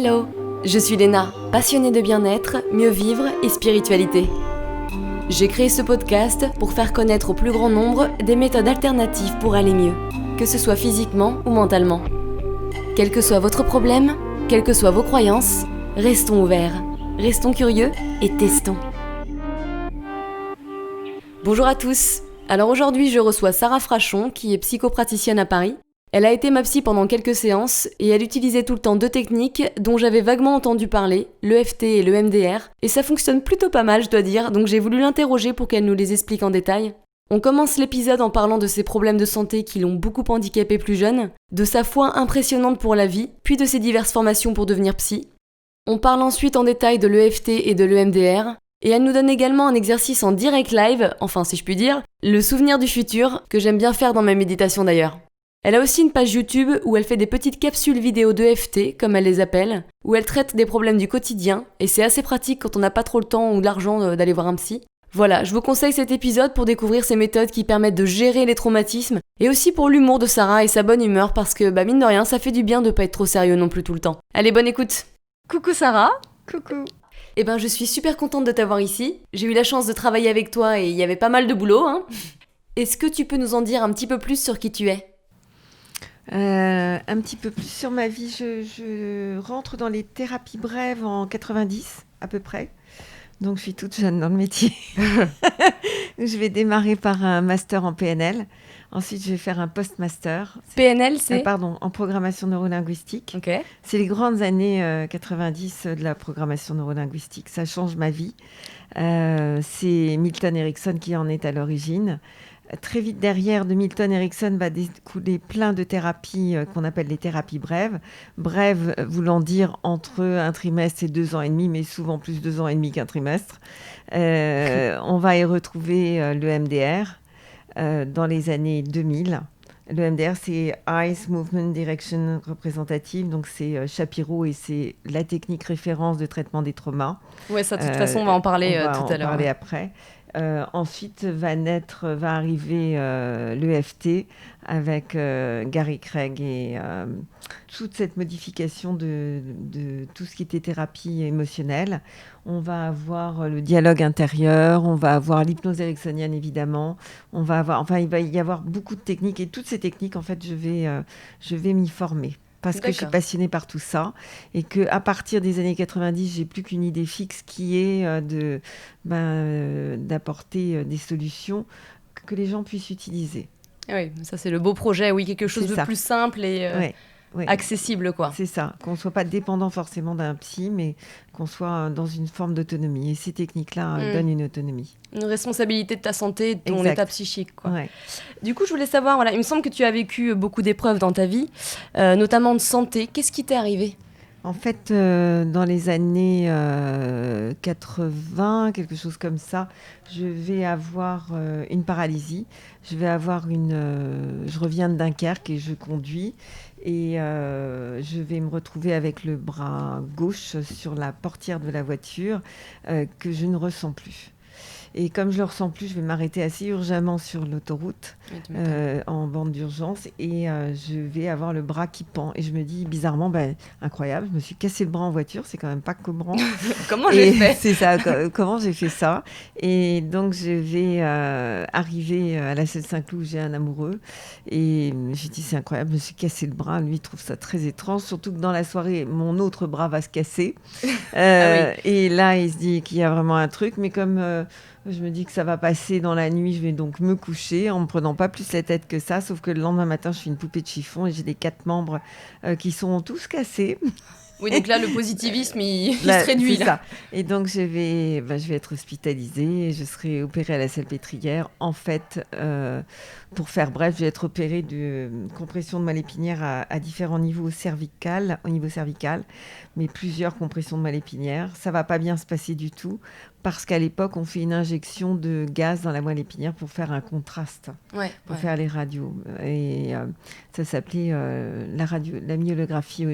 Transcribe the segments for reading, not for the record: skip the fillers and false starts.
Hello, je suis Léna, passionnée de bien-être, mieux vivre et spiritualité. J'ai créé ce podcast pour faire connaître au plus grand nombre des méthodes alternatives pour aller mieux, que ce soit physiquement ou mentalement. Quel que soit votre problème, quelles que soient vos croyances, restons ouverts, restons curieux et testons. Bonjour à tous. Alors aujourd'hui, je reçois Sarah Frachon, qui est psychopraticienne à Paris. Elle a été ma psy pendant quelques séances et elle utilisait tout le temps deux techniques dont j'avais vaguement entendu parler, l'EFT et le MDR, et ça fonctionne plutôt pas mal, je dois dire, donc j'ai voulu l'interroger pour qu'elle nous les explique en détail. On commence l'épisode en parlant de ses problèmes de santé qui l'ont beaucoup handicapée plus jeune, de sa foi impressionnante pour la vie, puis de ses diverses formations pour devenir psy. On parle ensuite en détail de l'EFT et de l'EMDR, et elle nous donne également un exercice en direct live, enfin si je puis dire, le souvenir du futur, que j'aime bien faire dans ma méditation d'ailleurs. Elle a aussi une page YouTube où elle fait des petites capsules vidéo d'EFT, comme elle les appelle, où elle traite des problèmes du quotidien, et c'est assez pratique quand on n'a pas trop le temps ou l'argent d'aller voir un psy. Voilà, je vous conseille cet épisode pour découvrir ces méthodes qui permettent de gérer les traumatismes, et aussi pour l'humour de Sarah et sa bonne humeur, parce que mine de rien, ça fait du bien de pas être trop sérieux non plus tout le temps. Allez, bonne écoute. Coucou Sarah. Coucou. Je suis super contente de t'avoir ici. J'ai eu la chance de travailler avec toi et il y avait pas mal de boulot, hein. Est-ce que tu peux nous en dire un petit peu plus sur qui tu es ? Un petit peu plus sur ma vie. Je rentre dans les thérapies brèves en 90 à peu près. Donc je suis toute jeune dans le métier. Je vais démarrer par un master en PNL. Ensuite, je vais faire un post-master. PNL, c'est en programmation neurolinguistique. Ok. C'est les grandes années 90 de la programmation neurolinguistique. Ça change ma vie. C'est Milton Erickson qui en est à l'origine. Très vite derrière de Milton Erickson va découler plein de thérapies qu'on appelle les thérapies brèves. Brèves voulant dire entre un trimestre et 2 ans et demi, mais souvent plus 2 ans et demi qu'un trimestre. On va y retrouver le MDR dans les années 2000. Le MDR, c'est Eyes Movement Direction Représentative, donc c'est Shapiro et c'est la technique référence de traitement des traumas. Ouais, ça de toute façon, on va en parler tout à l'heure. On va en parler après. Ensuite va arriver l'EFT avec Gary Craig et toute cette modification de tout ce qui était thérapie émotionnelle. On va avoir le dialogue intérieur, on va avoir l'hypnose ericksonienne évidemment, il va y avoir beaucoup de techniques et toutes ces techniques en fait je vais m'y former. Parce que je suis passionnée par tout ça et qu'à partir des années 90, j'ai plus qu'une idée fixe qui est d'apporter des solutions que les gens puissent utiliser. Oui, ça c'est le beau projet, oui, quelque chose de plus simple et accessible, quoi. C'est ça, qu'on ne soit pas dépendant forcément d'un psy, mais qu'on soit dans une forme d'autonomie. Et ces techniques-là donnent une autonomie. Une responsabilité de ta santé, de ton état psychique, quoi. Ouais. Du coup, je voulais savoir, il me semble que tu as vécu beaucoup d'épreuves dans ta vie, notamment de santé. Qu'est-ce qui t'est arrivé ? En fait, dans les années 80, quelque chose comme ça, je vais avoir une paralysie. Je reviens de Dunkerque et je conduis. Et je vais me retrouver avec le bras gauche sur la portière de la voiture que je ne ressens plus. Et comme je ne le ressens plus, je vais m'arrêter assez urgemment sur l'autoroute en bande d'urgence et je vais avoir le bras qui pend. Et je me dis bizarrement, incroyable, je me suis cassé le bras en voiture, c'est quand même pas courant. Comment j'ai fait ? C'est ça, comment j'ai fait ça. Et donc je vais arriver à la Seine-Saint-Cloud où j'ai un amoureux. Et j'ai dit c'est incroyable, je me suis cassé le bras. Lui, il trouve ça très étrange, surtout que dans la soirée, mon autre bras va se casser. Et là, il se dit qu'il y a vraiment un truc. Mais comme je me dis que ça va passer dans la nuit, je vais donc me coucher en me prenant pas plus la tête que ça. Sauf que le lendemain matin, je suis une poupée de chiffon et j'ai les 4 membres qui sont tous cassés. Oui, donc là, le positivisme, il se réduit. C'est ça. Et donc, je vais être hospitalisée et je serai opérée à la Salpêtrière. En fait, pour faire bref, je vais être opérée de compression de moelle épinière à différents niveaux au niveau cervical, mais plusieurs compressions de moelle épinière. Ça va pas bien se passer du tout parce qu'à l'époque, on fait une injection de gaz dans la moelle épinière pour faire un contraste, pour faire les radios. Et ça s'appelait la myélographie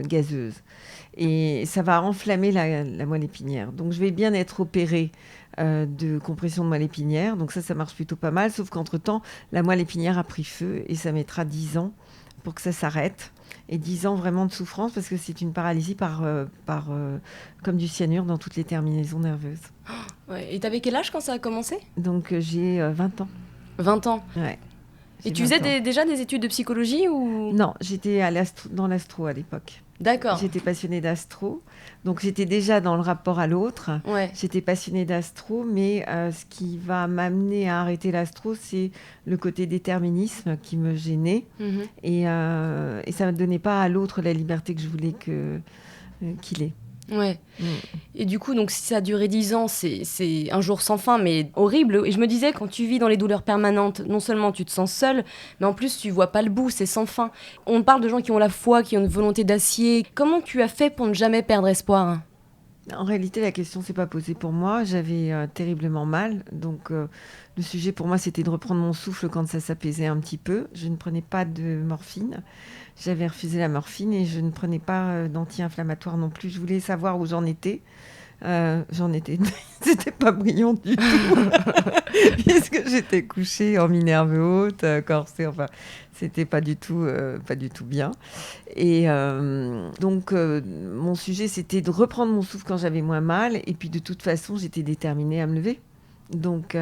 gazeuse. Et ça va enflammer la moelle épinière. Donc, je vais bien être opérée de compression de moelle épinière. Donc ça marche plutôt pas mal. Sauf qu'entre-temps, la moelle épinière a pris feu et ça mettra 10 ans pour que ça s'arrête. Et 10 ans vraiment de souffrance parce que c'est une paralysie comme du cyanure dans toutes les terminaisons nerveuses. Ouais. Et t'avais quel âge quand ça a commencé ? Donc j'ai 20 ans. 20 ans. Ouais. Et tu faisais déjà des études de psychologie ou... Non, j'étais dans l'astro à l'époque. D'accord. J'étais passionnée d'astro. Donc j'étais déjà dans le rapport à l'autre. Ouais. J'étais passionnée d'astro, mais ce qui va m'amener à arrêter l'astro, c'est le côté déterminisme qui me gênait. Et ça ne me donnait pas à l'autre la liberté que je voulais qu'il ait. Ouais. Et du coup, donc, si ça a duré 10 ans, c'est un jour sans fin, mais horrible. Et je me disais, quand tu vis dans les douleurs permanentes, non seulement tu te sens seule, mais en plus, tu vois pas le bout, c'est sans fin. On parle de gens qui ont la foi, qui ont une volonté d'acier. Comment tu as fait pour ne jamais perdre espoir ? En réalité, la question s'est pas posée pour moi. J'avais terriblement mal. Donc, le sujet pour moi, c'était de reprendre mon souffle quand ça s'apaisait un petit peu. Je ne prenais pas de morphine. J'avais refusé la morphine et je ne prenais pas d'anti-inflammatoire non plus. Je voulais savoir où j'en étais. C'était pas brillant du tout. Puisque j'étais couchée en minerve haute, corsée, enfin, c'était pas du tout bien. Et donc, mon sujet, c'était de reprendre mon souffle quand j'avais moins mal. Et puis, de toute façon, j'étais déterminée à me lever. Donc,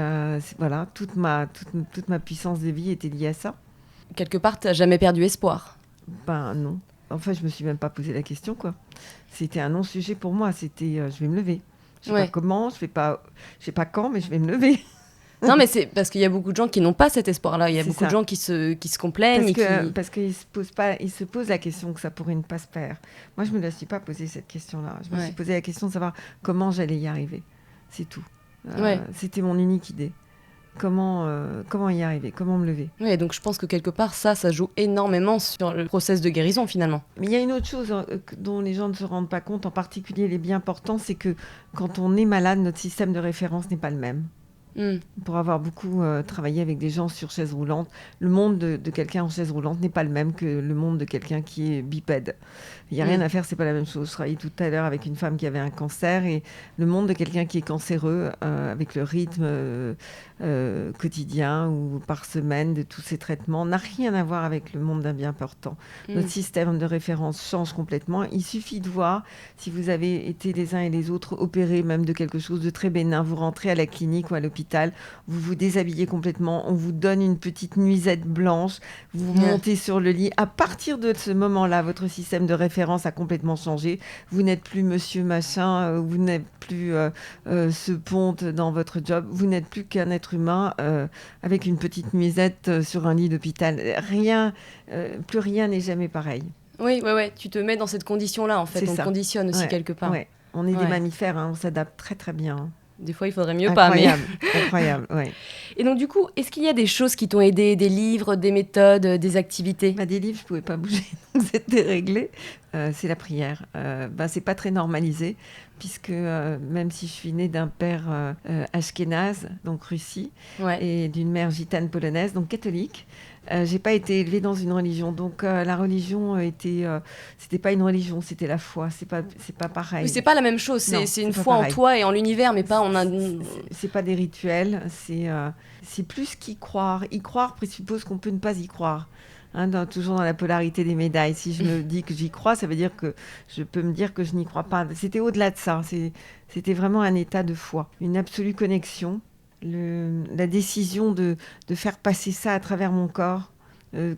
voilà, toute ma puissance de vie était liée à ça. Quelque part, t'as jamais perdu espoir ? Ben non. Enfin, je me suis même pas posé la question, quoi. C'était un non-sujet pour moi. C'était, je vais me lever. Je sais pas comment, je sais pas quand, mais je vais me lever. Non, mais c'est parce qu'il y a beaucoup de gens qui n'ont pas cet espoir-là. Il y a beaucoup de gens qui se complaignent. Parce qu'ils se posent la question que ça pourrait ne pas se faire. Moi, je me la suis pas posé cette question-là. Je me suis posé la question de savoir comment j'allais y arriver. C'est tout. C'était mon unique idée. Comment y arriver, comment me lever. Oui, donc je pense que quelque part, ça joue énormément sur le process de guérison, finalement. Mais il y a une autre chose dont les gens ne se rendent pas compte, en particulier les bien portants, c'est que quand on est malade, notre système de référence n'est pas le même. Pour avoir beaucoup travaillé avec des gens sur chaise roulante, le monde de quelqu'un en chaise roulante n'est pas le même que le monde de quelqu'un qui est bipède. Il n'y a rien à faire, c'est pas la même chose. Je travaillais tout à l'heure avec une femme qui avait un cancer et le monde de quelqu'un qui est cancéreux, avec le rythme quotidien ou par semaine de tous ces traitements, n'a rien à voir avec le monde d'un bien portant. Notre système de référence change complètement. Il suffit de voir si vous avez été les uns et les autres opérés même de quelque chose de très bénin, vous rentrez à la clinique ou à l'hôpital, vous vous déshabillez complètement, on vous donne une petite nuisette blanche, vous montez sur le lit. À partir de ce moment-là, votre système de référence a complètement changé. Vous n'êtes plus monsieur machin, vous n'êtes plus ce ponte dans votre job, vous n'êtes plus qu'un être humain avec une petite nuisette sur un lit d'hôpital. Plus rien n'est jamais pareil. Oui, tu te mets dans cette condition-là, en fait. On te conditionne aussi quelque part. Ouais. On est des mammifères, on s'adapte très très bien. Des fois, il faudrait mieux pas. Incroyable, ouais. Et donc, du coup, est-ce qu'il y a des choses qui t'ont aidé, des livres, des méthodes, des activités ? Des livres, je ne pouvais pas bouger, donc c'était réglé. C'est la prière. C'est pas très normalisé, puisque même si je suis née d'un père ashkénaze, donc Russie, et d'une mère gitane polonaise, donc catholique, j'ai pas été élevée dans une religion. Donc la religion c'était pas une religion, c'était la foi. C'est pas pareil. Oui, c'est pas la même chose. C'est une foi en toi et en l'univers, mais pas en un. C'est pas des rituels. C'est plus qu'y croire. Y croire présuppose qu'on peut ne pas y croire. Toujours dans la polarité des médailles. Si je me dis que j'y crois, ça veut dire que je peux me dire que je n'y crois pas. C'était au-delà de ça. C'était vraiment un état de foi, une absolue connexion. La décision de faire passer ça à travers mon corps,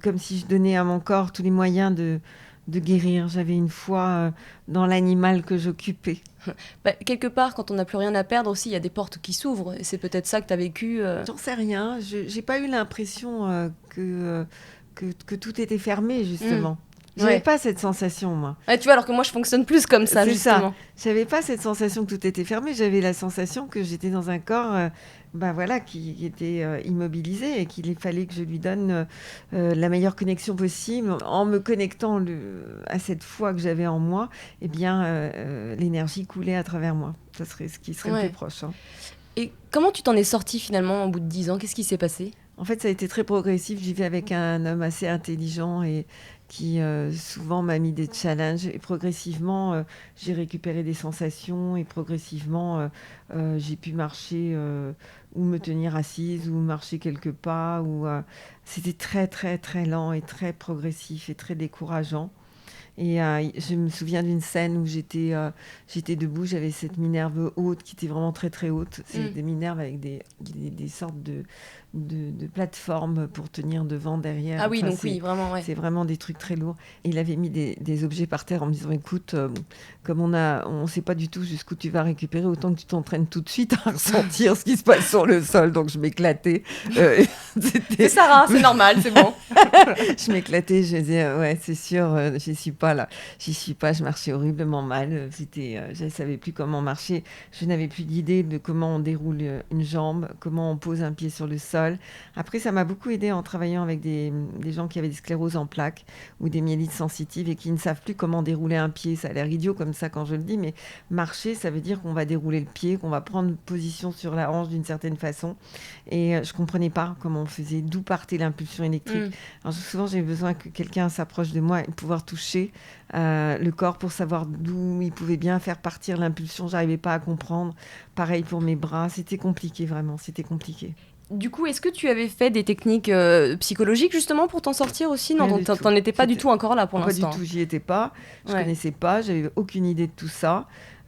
comme si je donnais à mon corps tous les moyens de guérir. J'avais une foi dans l'animal que j'occupais. Quelque part, quand on n'a plus rien à perdre aussi, il y a des portes qui s'ouvrent. Et c'est peut-être ça que tu as vécu. J'en sais rien. Je n'ai pas eu l'impression que tout était fermé, justement. J'avais pas cette sensation, moi. Tu vois, alors que moi, je fonctionne plus comme ça, justement. J'avais pas cette sensation que tout était fermé. J'avais la sensation que j'étais dans un corps qui était immobilisé et qu'il fallait que je lui donne la meilleure connexion possible. En me connectant à cette foi que j'avais en moi, l'énergie coulait à travers moi. Ça serait ce qui serait le plus proche. Et comment tu t'en es sortie, finalement, au bout de 10 ans ? Qu'est-ce qui s'est passé ? En fait, ça a été très progressif. J'y vais avec un homme assez intelligent et qui souvent m'a mis des challenges. Et progressivement, j'ai récupéré des sensations et progressivement, j'ai pu marcher ou me tenir assise ou marcher quelques pas. C'était très, très, très lent et très progressif et très décourageant. Et je me souviens d'une scène où j'étais debout, j'avais cette minerve haute qui était vraiment très très haute. C'est des minerves avec des sortes de plateformes pour tenir devant, derrière. Ah oui, Enfin, donc oui, vraiment, ouais. c'est vraiment des trucs très lourds. Et il avait mis des objets par terre en me disant, écoute, comme on ne sait pas du tout jusqu'où tu vas récupérer, autant que tu t'entraînes tout de suite à ressentir ce qui se passe sur le sol. Donc je m'éclatais. C'est Sarah, c'est normal, c'est bon. Je m'éclatais, je me disais, ouais, c'est sûr, j'y suis pas là. J'y suis pas, je marchais horriblement mal. Je ne savais plus comment marcher. Je n'avais plus d'idée de comment on déroule une jambe, comment on pose un pied sur le sol. Après, ça m'a beaucoup aidé en travaillant avec des gens qui avaient des scléroses en plaques ou des myélites sensitives et qui ne savent plus comment dérouler un pied. Ça a l'air idiot comme ça quand je le dis, mais marcher, ça veut dire qu'on va dérouler le pied, qu'on va prendre position sur la hanche d'une certaine façon. Et je comprenais pas comment on faisait, d'où partait l'impulsion électrique. Alors, souvent, j'ai besoin que quelqu'un s'approche de moi et pouvoir toucher le corps pour savoir d'où il pouvait bien faire partir l'impulsion. J'arrivais pas à comprendre. Pareil pour mes bras. C'était compliqué, vraiment. C'était compliqué. Du coup, est-ce que tu avais fait des techniques psychologiques justement pour t'en sortir aussi ? Non, Rien du tout. t'en étais pas du tout encore là pour l'instant. Pas du tout, j'y étais pas. Je connaissais pas, j'avais aucune idée de tout ça.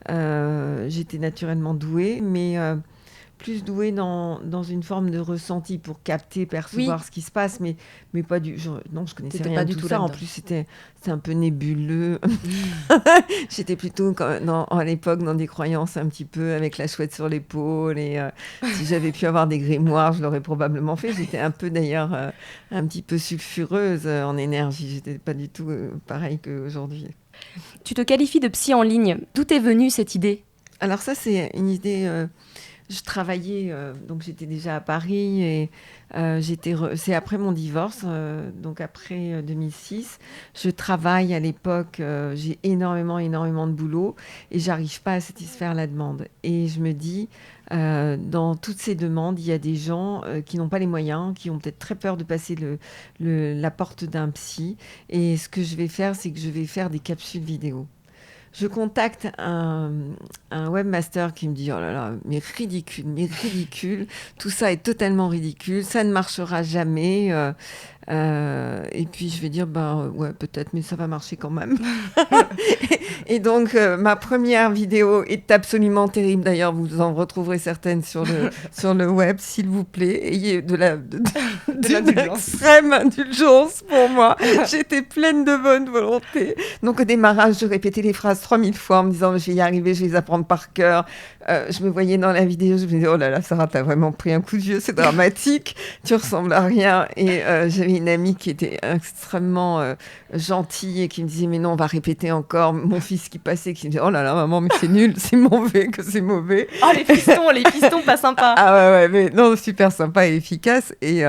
J'étais naturellement douée, mais plus douée dans une forme de ressenti pour capter, percevoir ce qui se passe, mais pas du genre. Non, je connaissais rien pas de du tout tout ça. là-dedans. En plus, c'était un peu nébuleux. J'étais plutôt à l'époque dans des croyances un petit peu avec la chouette sur l'épaule. Et si j'avais pu avoir des grimoires, je l'aurais probablement fait. J'étais un peu d'ailleurs un petit peu sulfureuse en énergie. J'étais pas du tout pareil qu'aujourd'hui. Tu te qualifies de psy en ligne. D'où est venue cette idée ? Alors ça, c'est une idée. Je travaillais, donc j'étais déjà à Paris et c'est après mon divorce, donc après 2006. Je travaille à l'époque, j'ai énormément de boulot et j'arrive pas à satisfaire la demande. Et je me dis, dans toutes ces demandes, il y a des gens qui n'ont pas les moyens, qui ont peut-être très peur de passer la porte d'un psy. Et ce que je vais faire, c'est que je vais faire des capsules vidéo. Je contacte un webmaster qui me dit « Oh là là, mais ridicule, tout ça est totalement ridicule, ça ne marchera jamais. » Et puis je vais dire ouais, peut-être, mais ça va marcher quand même. Et donc ma première vidéo est absolument terrible. D'ailleurs, vous en retrouverez certaines sur le web, s'il vous plaît. Ayez d'une extrême indulgence pour moi. J'étais pleine de bonne volonté. Donc au démarrage, je répétais les phrases 3000 fois en me disant je vais y arriver, je vais les apprendre par cœur. Je me voyais dans la vidéo, je me disais oh là là, Sarah, t'as vraiment pris un coup de vieux, c'est dramatique, tu ressembles à rien. Et j'avais une amie qui était extrêmement gentille et qui me disait mais non, on va répéter encore. Mon fils qui passait, qui me disait oh là là maman, mais c'est nul, c'est mauvais, que c'est mauvais. Oh les pistons pas sympas. Ah ouais, mais non, super sympa et efficace. Et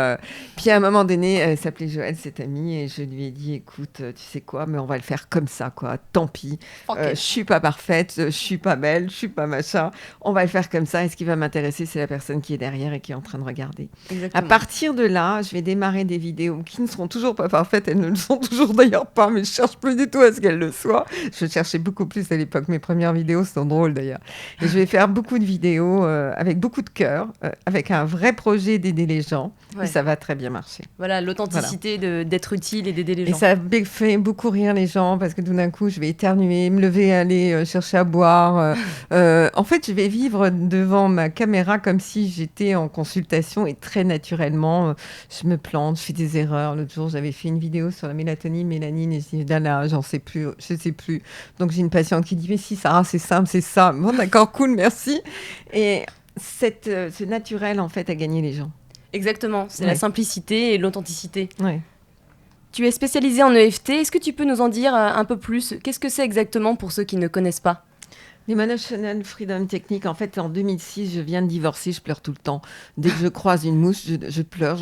puis à un moment donné, elle s'appelait Joëlle, cette amie, et je lui ai dit écoute, tu sais quoi, mais on va le faire comme ça, quoi. Tant pis, je suis pas parfaite, je suis pas belle, je suis pas machin. On va le faire comme ça. Et ce qui va m'intéresser, c'est la personne qui est derrière et qui est en train de regarder. Exactement. À partir de là, je vais démarrer des vidéos qui ne seront toujours pas parfaites. Elles ne le sont toujours d'ailleurs pas, mais je cherche plus du tout à ce qu'elles le soient. Je cherchais beaucoup plus à l'époque. Mes premières vidéos sont drôles d'ailleurs. Et je vais faire beaucoup de vidéos avec beaucoup de cœur, avec un vrai projet d'aider les gens. Ouais. Et ça va très bien marcher. Voilà, l'authenticité d'être utile et d'aider les gens. Et ça fait beaucoup rire les gens parce que tout d'un coup, je vais éternuer, me lever, aller chercher à boire. En fait, je vais vivre devant ma caméra comme si j'étais en consultation et très naturellement, je me plante, je fais des erreurs. L'autre jour, j'avais fait une vidéo sur la mélatonine et je dis, là, j'en sais plus, je sais plus. Donc, j'ai une patiente qui dit, mais si, Sarah, c'est simple, c'est ça. Bon, d'accord, cool, merci. Et ce naturel, en fait, a gagné les gens. Exactement, c'est la simplicité et l'authenticité. Ouais. Tu es spécialisée en EFT, est-ce que tu peux nous en dire un peu plus ? Qu'est-ce que c'est exactement pour ceux qui ne connaissent pas ? L'Emotional Freedom Technique, en fait, en 2006, je viens de divorcer, je pleure tout le temps. Dès que je croise une mouche, je pleure,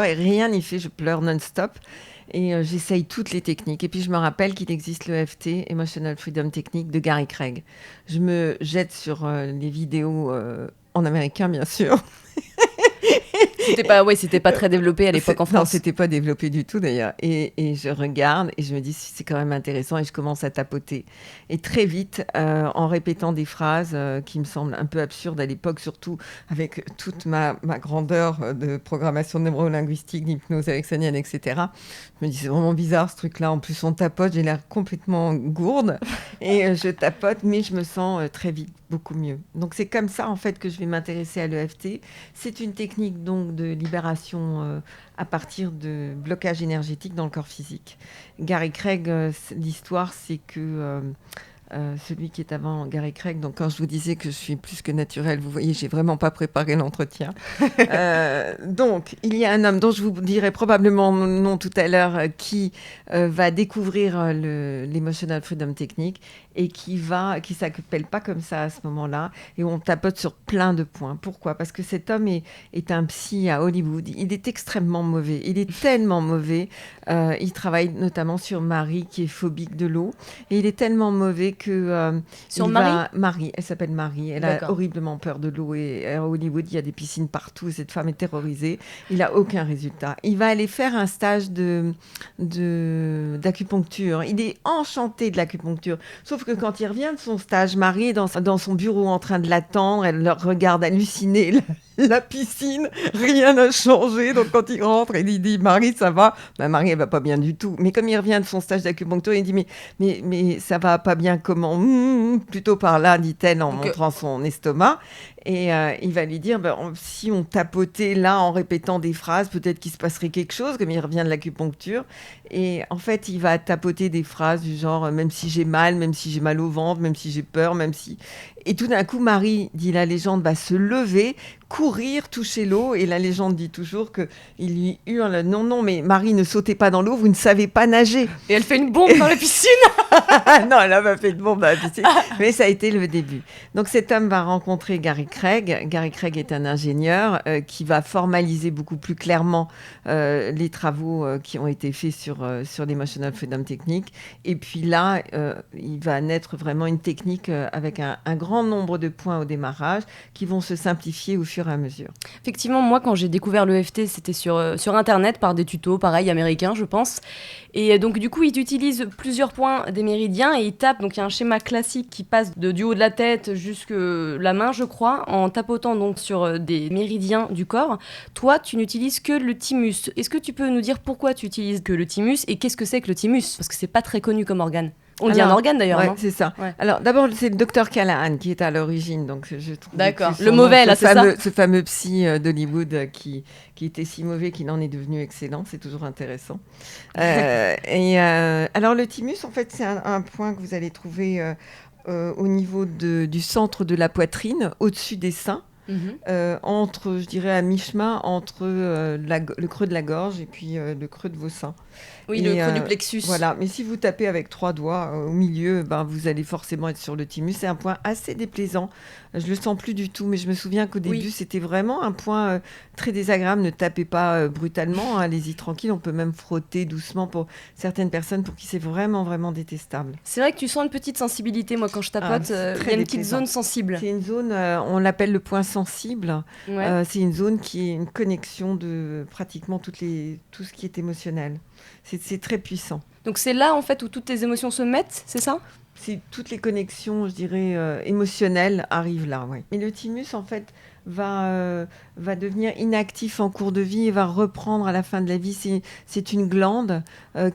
et rien n'y fait, je pleure non-stop. Et j'essaye toutes les techniques. Et puis, je me rappelle qu'il existe l'EFT, Emotional Freedom Technique, de Gary Craig. Je me jette sur les vidéos en américain, bien sûr. C'était pas très développé à l'époque en France. Non, c'était pas développé du tout d'ailleurs. Et je regarde et je me dis c'est quand même intéressant et je commence à tapoter. Et très vite, en répétant des phrases qui me semblent un peu absurdes à l'époque, surtout avec toute ma grandeur de programmation neurolinguistique, d'hypnose ericksonienne, etc. Je me dis c'est vraiment bizarre ce truc-là. En plus, on tapote, j'ai l'air complètement gourde et je tapote, mais je me sens très vite beaucoup mieux. Donc c'est comme ça en fait que je vais m'intéresser à l'EFT. C'est une technique donc de libération à partir de blocage énergétique dans le corps physique. Gary Craig, l'histoire c'est que celui qui est avant Gary Craig, donc quand je vous disais que je suis plus que naturelle, vous voyez, j'ai vraiment pas préparé l'entretien. Donc, il y a un homme dont je vous dirai probablement le nom tout à l'heure qui va découvrir l'Emotional Freedom Technique et qui s'appelle pas comme ça à ce moment-là, et on tapote sur plein de points. Pourquoi ? Parce que cet homme est un psy à Hollywood. Il est extrêmement mauvais. Il est tellement mauvais. Il travaille notamment sur Marie, qui est phobique de l'eau. Et il est tellement mauvais que... sur Marie ? Marie, elle s'appelle Marie. Elle a horriblement peur de l'eau. Et à Hollywood, il y a des piscines partout. Et cette femme est terrorisée. Il n'a aucun résultat. Il va aller faire un stage d'acupuncture. Il est enchanté de l'acupuncture. Sauf que quand il revient de son stage, Marie est dans son bureau en train de l'attendre. Elle le regarde hallucinée. La piscine, rien n'a changé. Donc quand il rentre, il dit Marie, ça va ? Marie, elle va pas bien du tout. Mais comme il revient de son stage d'acupuncture, il dit mais ça va pas bien comment ? Plutôt par là, dit-elle en montrant son estomac. Et il va lui dire si on tapotait là en répétant des phrases, peut-être qu'il se passerait quelque chose, comme il revient de l'acupuncture. Et en fait, il va tapoter des phrases du genre même si j'ai mal, même si j'ai mal au ventre, même si j'ai peur, même si... Et tout d'un coup, Marie, dit la légende, va se lever, courir, toucher l'eau. Et la légende dit toujours qu'il lui hurle « Non, mais Marie, ne sautez pas dans l'eau, vous ne savez pas nager. » Et elle fait une bombe dans la piscine. Non, elle n'a pas fait de bombe dans la piscine. Mais ça a été le début. Donc cet homme va rencontrer Gary Craig. Gary Craig est un ingénieur qui va formaliser beaucoup plus clairement les travaux qui ont été faits sur l'Emotional Freedom Technique. Et puis là, il va naître vraiment une technique avec un grand nombre de points au démarrage qui vont se simplifier au fur et à mesure. Effectivement, moi, quand j'ai découvert l'EFT, c'était sur Internet, par des tutos, pareil, américains, je pense. Et donc, du coup, il utilise plusieurs points des méridiens et il tape. Donc, il y a un schéma classique qui passe du haut de la tête jusqu'à la main, je crois, en tapotant donc sur des méridiens du corps. Toi, tu n'utilises que le thymus. Est-ce que tu peux nous dire pourquoi tu utilises que le thymus et qu'est-ce que c'est que le thymus ? Parce que c'est pas très connu comme organe. On dit un organe d'ailleurs, ouais, non ? c'est ça. Ouais. Alors d'abord, c'est le docteur Callahan qui est à l'origine, donc je trouve. D'accord. Le mauvais là, c'est ça. Ce fameux psy d'Hollywood qui était si mauvais qu'il en est devenu excellent, c'est toujours intéressant. Alors le thymus, en fait, c'est un point que vous allez trouver au niveau du centre de la poitrine, au-dessus des seins. Entre, je dirais, à mi-chemin entre le creux de la gorge et puis le creux de vos seins. Oui, le creux du plexus. Voilà, mais si vous tapez avec 3 doigts au milieu, vous allez forcément être sur le thymus. C'est un point assez déplaisant. Je le sens plus du tout, mais je me souviens qu'au début, c'était vraiment un point très désagréable. Ne tapez pas brutalement, allez-y tranquille. On peut même frotter doucement pour certaines personnes pour qui c'est vraiment, vraiment détestable. C'est vrai que tu sens une petite sensibilité. Moi, quand je tapote, il y a une petite zone sensible. C'est une zone, on l'appelle le point sensible. Ouais. C'est une zone qui est une connexion de pratiquement tout ce qui est émotionnel. C'est très puissant. Donc c'est là, en fait, où toutes tes émotions se mettent, c'est ça ? C'est toutes les connexions, je dirais, émotionnelles arrivent là, oui. Mais le thymus, en fait, va devenir inactif en cours de vie et va reprendre à la fin de la vie. C'est une glande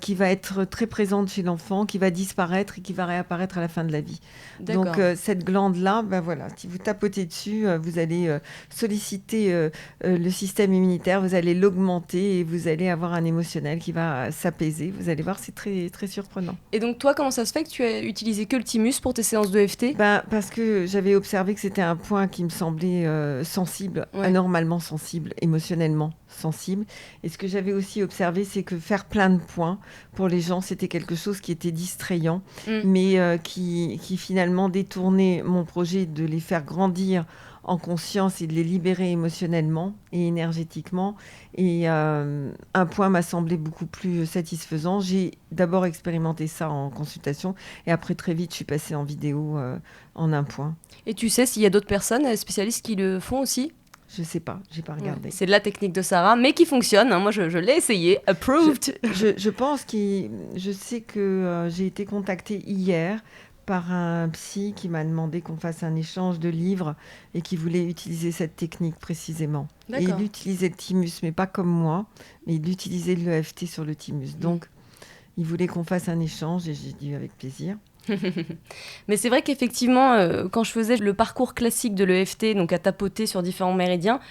qui va être très présente chez l'enfant, qui va disparaître et qui va réapparaître à la fin de la vie. D'accord. Donc cette glande-là, voilà, si vous tapotez dessus, vous allez solliciter le système immunitaire, vous allez l'augmenter et vous allez avoir un émotionnel qui va s'apaiser. Vous allez voir, c'est très, très surprenant. Et donc toi, comment ça se fait que tu as utilisé que le thymus pour tes séances d'EFT ? Parce que j'avais observé que c'était un point qui me semblait sensible, anormalement sensible, émotionnellement sensible. Et ce que j'avais aussi observé, c'est que faire plein de points, pour les gens, c'était quelque chose qui était distrayant, mais qui finalement détournait mon projet de les faire grandir en conscience et de les libérer émotionnellement et énergétiquement. Et un point m'a semblé beaucoup plus satisfaisant. J'ai d'abord expérimenté ça en consultation et après très vite, je suis passée en vidéo en un point. Et tu sais s'il y a d'autres personnes spécialistes qui le font aussi ? Je sais pas, j'ai pas regardé. C'est de la technique de Sarah, mais qui fonctionne. Moi, je l'ai essayé. Approved. Je pense je sais que j'ai été contactée hier par un psy qui m'a demandé qu'on fasse un échange de livres et qui voulait utiliser cette technique précisément. D'accord. Et il utilisait le thymus, mais pas comme moi, mais il utilisait l'EFT sur le thymus. Donc, il voulait qu'on fasse un échange et j'ai dit avec plaisir. Mais c'est vrai qu'effectivement, quand je faisais le parcours classique de l'EFT, donc à tapoter sur différents méridiens,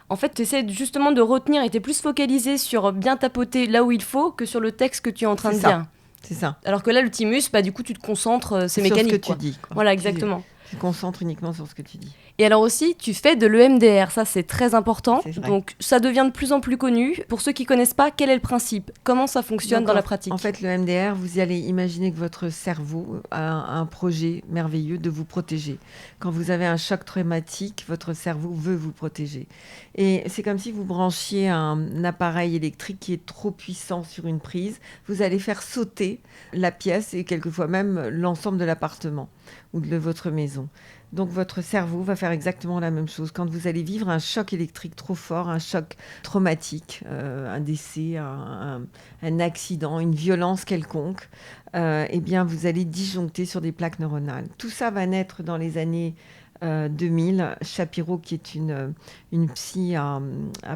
en fait, tu essaies justement de retenir et tu es plus focalisé sur bien tapoter là où il faut que sur le texte que tu es en train de dire. C'est ça. Alors que là, le thymus, du coup, tu te concentres, c'est sur mécanique. Sur ce que tu dis. Voilà, exactement. Tu te concentres uniquement sur ce que tu dis. Et alors aussi, tu fais de l'EMDR, ça c'est très important. C'est vrai. Donc ça devient de plus en plus connu. Pour ceux qui ne connaissent pas, quel est le principe ? Comment ça fonctionne dans la pratique ? En fait, le MDR, vous y allez imaginer que votre cerveau a un projet merveilleux de vous protéger. Quand vous avez un choc traumatique, votre cerveau veut vous protéger. Et c'est comme si vous branchiez un appareil électrique qui est trop puissant sur une prise. Vous allez faire sauter la pièce et quelquefois même l'ensemble de l'appartement ou de votre maison. Donc votre cerveau va faire exactement la même chose. Quand vous allez vivre un choc électrique trop fort, un choc traumatique, un décès, un accident, une violence quelconque, eh bien vous allez disjoncter sur des plaques neuronales. Tout ça va naître dans les années 2000. Shapiro, qui est une psy à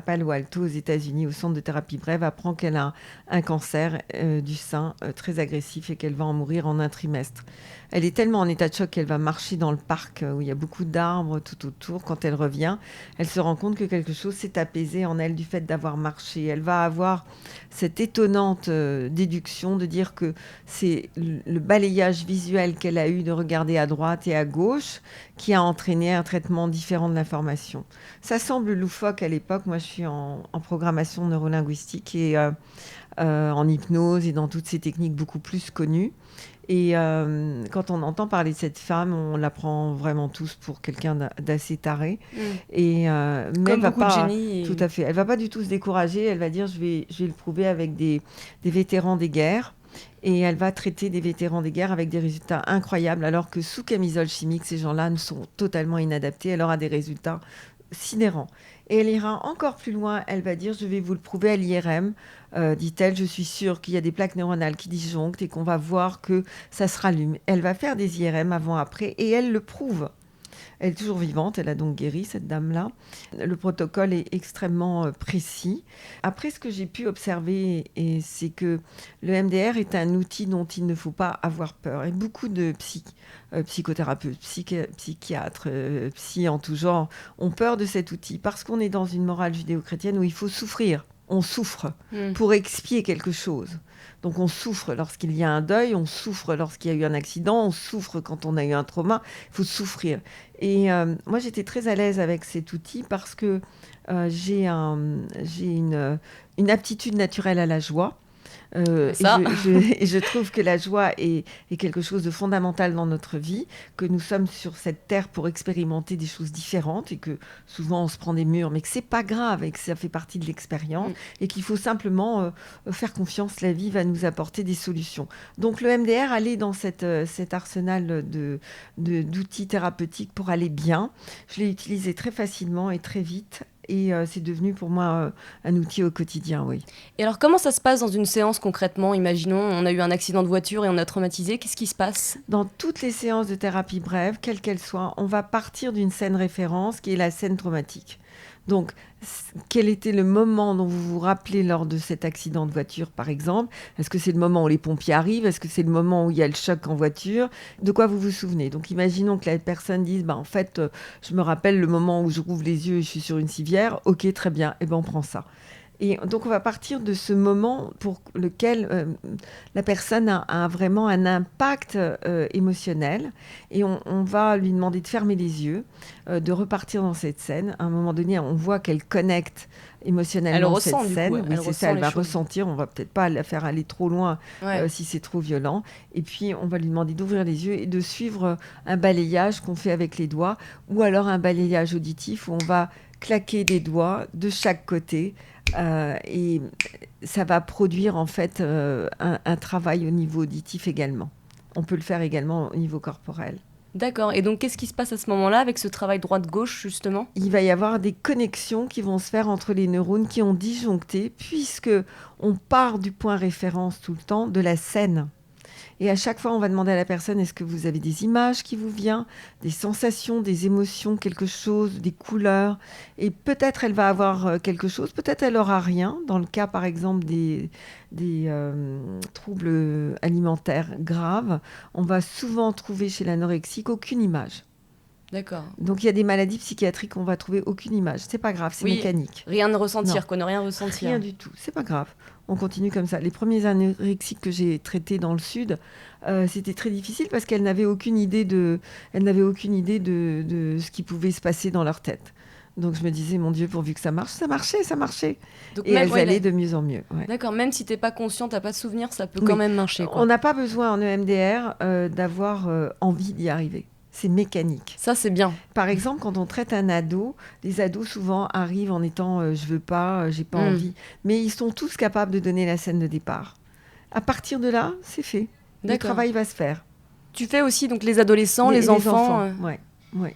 Palo Alto aux États-Unis, au centre de thérapie brève, apprend qu'elle a un cancer du sein très agressif et qu'elle va en mourir en un trimestre. Elle est tellement en état de choc qu'elle va marcher dans le parc où il y a beaucoup d'arbres tout autour. Quand elle revient, elle se rend compte que quelque chose s'est apaisé en elle du fait d'avoir marché. Elle va avoir cette étonnante déduction de dire que c'est le balayage visuel qu'elle a eu de regarder à droite et à gauche qui a entraîné un traitement différent de l'information. Ça semble loufoque à l'époque. Moi, je suis en programmation neurolinguistique et en hypnose et dans toutes ces techniques beaucoup plus connues. Et quand on entend parler de cette femme, on la prend vraiment tous pour quelqu'un d'assez taré. Et, mais comme elle va beaucoup pas, de génies. Tout à fait. Elle va pas du tout se décourager. Elle va dire je vais le prouver avec des vétérans des guerres. Et elle va traiter des vétérans des guerres avec des résultats incroyables, alors que sous camisole chimique, ces gens-là sont totalement inadaptés. Elle aura des résultats sidérants. Et elle ira encore plus loin. Elle va dire je vais vous le prouver à l'IRM. Dit-elle, je suis sûre qu'il y a des plaques neuronales qui disjonctent et qu'on va voir que ça se rallume. Elle va faire des IRM avant-après et elle le prouve. Elle est toujours vivante, elle a donc guéri, cette dame-là. Le protocole est extrêmement précis. Après, ce que j'ai pu observer, c'est que le MDR est un outil dont il ne faut pas avoir peur. Et beaucoup de psychothérapeutes, psychiatres, psy en tout genre, ont peur de cet outil parce qu'on est dans une morale judéo-chrétienne où il faut souffrir. On souffre pour expier quelque chose. Donc on souffre lorsqu'il y a un deuil, on souffre lorsqu'il y a eu un accident, on souffre quand on a eu un trauma. Il faut souffrir. Et moi, j'étais très à l'aise avec cet outil parce que j'ai une aptitude naturelle à la joie. Et je trouve que la joie est quelque chose de fondamental dans notre vie, que nous sommes sur cette terre pour expérimenter des choses différentes et que souvent on se prend des murs, mais que c'est pas grave et que ça fait partie de l'expérience et qu'il faut simplement faire confiance, la vie va nous apporter des solutions. Donc le MDR, aller dans cet arsenal d'outils thérapeutiques pour aller bien, je l'ai utilisé très facilement et très vite. Et c'est devenu pour moi un outil au quotidien, oui. Et alors, comment ça se passe dans une séance concrètement ? Imaginons, on a eu un accident de voiture et on a traumatisé. Qu'est-ce qui se passe ? Dans toutes les séances de thérapie brève, quelle qu'elle soit, on va partir d'une scène référence qui est la scène traumatique. Donc, quel était le moment dont vous vous rappelez lors de cet accident de voiture, par exemple ? Est-ce que c'est le moment où les pompiers arrivent ? Est-ce que c'est le moment où il y a le choc en voiture ? De quoi vous vous souvenez ? Donc, imaginons que la personne dise, en fait, je me rappelle le moment où je rouvre les yeux et je suis sur une civière. Ok, très bien, et on prend ça. Et donc, on va partir de ce moment pour lequel la personne a vraiment un impact émotionnel. Et on va lui demander de fermer les yeux, de repartir dans cette scène. À un moment donné, on voit qu'elle connecte émotionnellement cette scène. Oui, c'est ça, elle va ressentir. On ne va peut-être pas la faire aller trop loin si c'est trop violent. Et puis, on va lui demander d'ouvrir les yeux et de suivre un balayage qu'on fait avec les doigts ou alors un balayage auditif où on va claquer des doigts de chaque côté. Et ça va produire en fait un travail au niveau auditif également. On peut le faire également au niveau corporel. D'accord. Et donc, qu'est-ce qui se passe à ce moment-là avec ce travail droite-gauche, justement? Il va y avoir des connexions qui vont se faire entre les neurones qui ont disjoncté, puisque on part du point référence tout le temps de la scène. Et à chaque fois, on va demander à la personne, est-ce que vous avez des images qui vous viennent, des sensations, des émotions, quelque chose, des couleurs. Et peut-être elle va avoir quelque chose, peut-être elle n'aura rien. Dans le cas, par exemple, des troubles alimentaires graves, on va souvent trouver chez l'anorexique aucune image. D'accord. Donc il y a des maladies psychiatriques où on va trouver aucune image. C'est pas grave, c'est mécanique. Rien ne ressentir, Non. quoi, ne rien ressentir. Rien du tout, c'est pas grave. On continue comme ça. Les premiers anorexiques que j'ai traités dans le sud, c'était très difficile parce qu'elles n'avaient aucune idée de ce qui pouvait se passer dans leur tête. Donc je me disais, mon Dieu, pourvu que ça marche, ça marchait. Donc, Et elles allaient de mieux en mieux. Ouais. D'accord, même si t'es pas conscient, t'as pas de souvenir, ça peut quand même marcher, quoi. On n'a pas besoin en EMDR d'avoir envie d'y arriver. C'est mécanique. Ça, c'est bien. Par exemple, quand on traite un ado, les ados souvent arrivent en étant je veux pas, j'ai pas envie. Mais ils sont tous capables de donner la scène de départ. À partir de là, c'est fait. Le travail va se faire. Tu fais aussi donc les adolescents, les enfants. Ouais.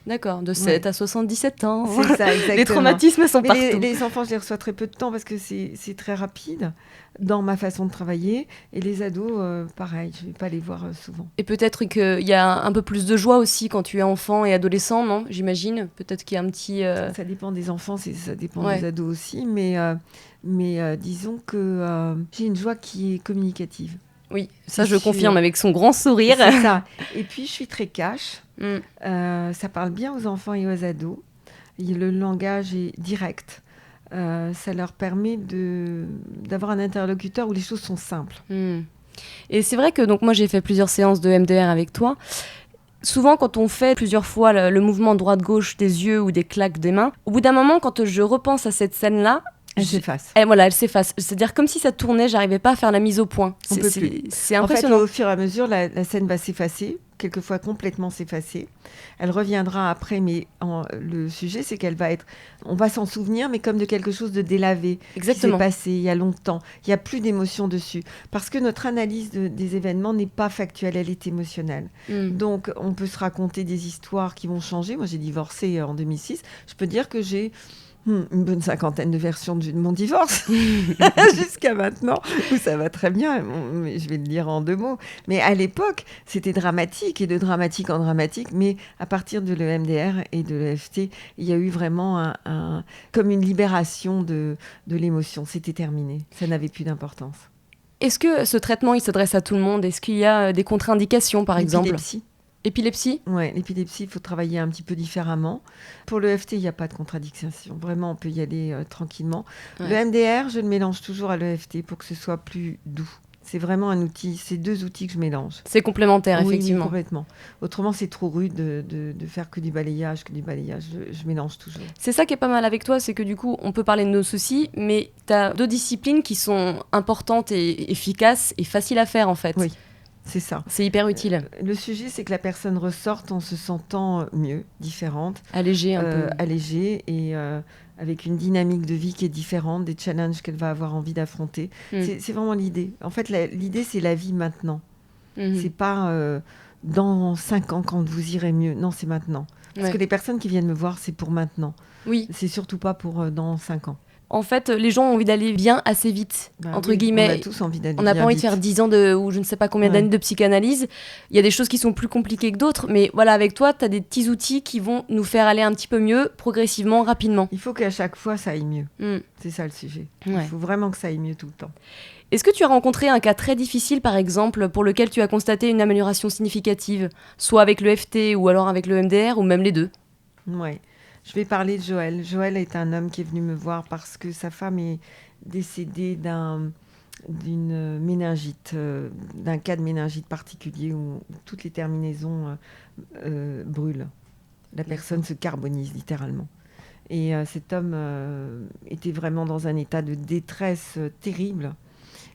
D'accord, de 7 à 77 ans. C'est ça, exactement. Les traumatismes sont partout. Les enfants, je les reçois très peu de temps parce que c'est très rapide dans ma façon de travailler. Et les ados, pareil, je ne vais pas les voir souvent. Et peut-être qu'il y a un peu plus de joie aussi quand tu es enfant et adolescent, non? J'imagine. Peut-être qu'il y a un petit... Ça dépend des enfants, ça dépend des ados aussi. Mais disons que j'ai une joie qui est communicative. Oui, ça je confirme avec son grand sourire. C'est ça. Et puis je suis très cash. Ça parle bien aux enfants et aux ados. Le langage est direct. Ça leur permet d'avoir un interlocuteur où les choses sont simples. Et c'est vrai que donc moi j'ai fait plusieurs séances de MDR avec toi. Souvent, quand on fait plusieurs fois le mouvement droite-gauche des yeux ou des claques des mains, au bout d'un moment, quand je repense à cette scène-là, elle s'efface. Elle s'efface. C'est-à-dire comme si ça tournait, j'arrivais pas à faire la mise au point. C'est impressionnant. En fait, au fur et à mesure, la scène va s'effacer, quelquefois complètement s'effacer. Elle reviendra après, mais le sujet, c'est on va s'en souvenir, mais comme de quelque chose de délavé. Exactement. Qui s'est passé il y a longtemps. Il n'y a plus d'émotion dessus. Parce que notre analyse des événements n'est pas factuelle, elle est émotionnelle. Donc, on peut se raconter des histoires qui vont changer. Moi, j'ai divorcé en 2006. Je peux dire que j'ai une bonne 50aine de versions de mon divorce jusqu'à maintenant, où ça va très bien, je vais le dire en 2 mots. Mais à l'époque, c'était dramatique, et de dramatique en dramatique, mais à partir de l'EMDR et de l'EFT, il y a eu vraiment comme une libération de l'émotion. C'était terminé, ça n'avait plus d'importance. Est-ce que ce traitement, il s'adresse à tout le monde? Est-ce qu'il y a des contre-indications, par exemple? Épilepsie? Oui, l'épilepsie, il faut travailler un petit peu différemment. Pour le FT, il n'y a pas de contradiction. Vraiment, on peut y aller tranquillement. Ouais. Le MDR, je le mélange toujours à l'EFT pour que ce soit plus doux. C'est vraiment un outil, c'est 2 outils que je mélange. C'est complémentaire, effectivement. Oui, complètement. Autrement, c'est trop rude de faire que du balayage. Je mélange toujours. C'est ça qui est pas mal avec toi, c'est que du coup, on peut parler de nos soucis, mais tu as 2 disciplines qui sont importantes et efficaces et faciles à faire, en fait. Oui. C'est ça. C'est hyper utile. Le sujet, c'est que la personne ressorte en se sentant mieux, différente. Allégée un peu. Allégée et avec une dynamique de vie qui est différente, des challenges qu'elle va avoir envie d'affronter. C'est vraiment l'idée. En fait, l'idée, c'est la vie maintenant. C'est pas dans 5 ans quand vous irez mieux. Non, c'est maintenant. Parce que les personnes qui viennent me voir, c'est pour maintenant. Oui. C'est surtout pas pour dans 5 ans. En fait, les gens ont envie d'aller bien assez vite, entre guillemets. On a tous envie d'aller bien. On n'a pas envie de faire 10 ans ou je ne sais pas combien d'années de psychanalyse. Il y a des choses qui sont plus compliquées que d'autres, mais voilà, avec toi, tu as des petits outils qui vont nous faire aller un petit peu mieux, progressivement, rapidement. Il faut qu'à chaque fois, ça aille mieux. C'est ça le sujet. Il faut vraiment que ça aille mieux tout le temps. Est-ce que tu as rencontré un cas très difficile, par exemple, pour lequel tu as constaté une amélioration significative, soit avec le FT ou alors avec le MDR, ou même les 2? Oui. Je vais parler de Joël. Joël est un homme qui est venu me voir parce que sa femme est décédée d'une méningite, d'un cas de méningite particulier où toutes les terminaisons brûlent. La personne se carbonise littéralement. Et cet homme était vraiment dans un état de détresse terrible.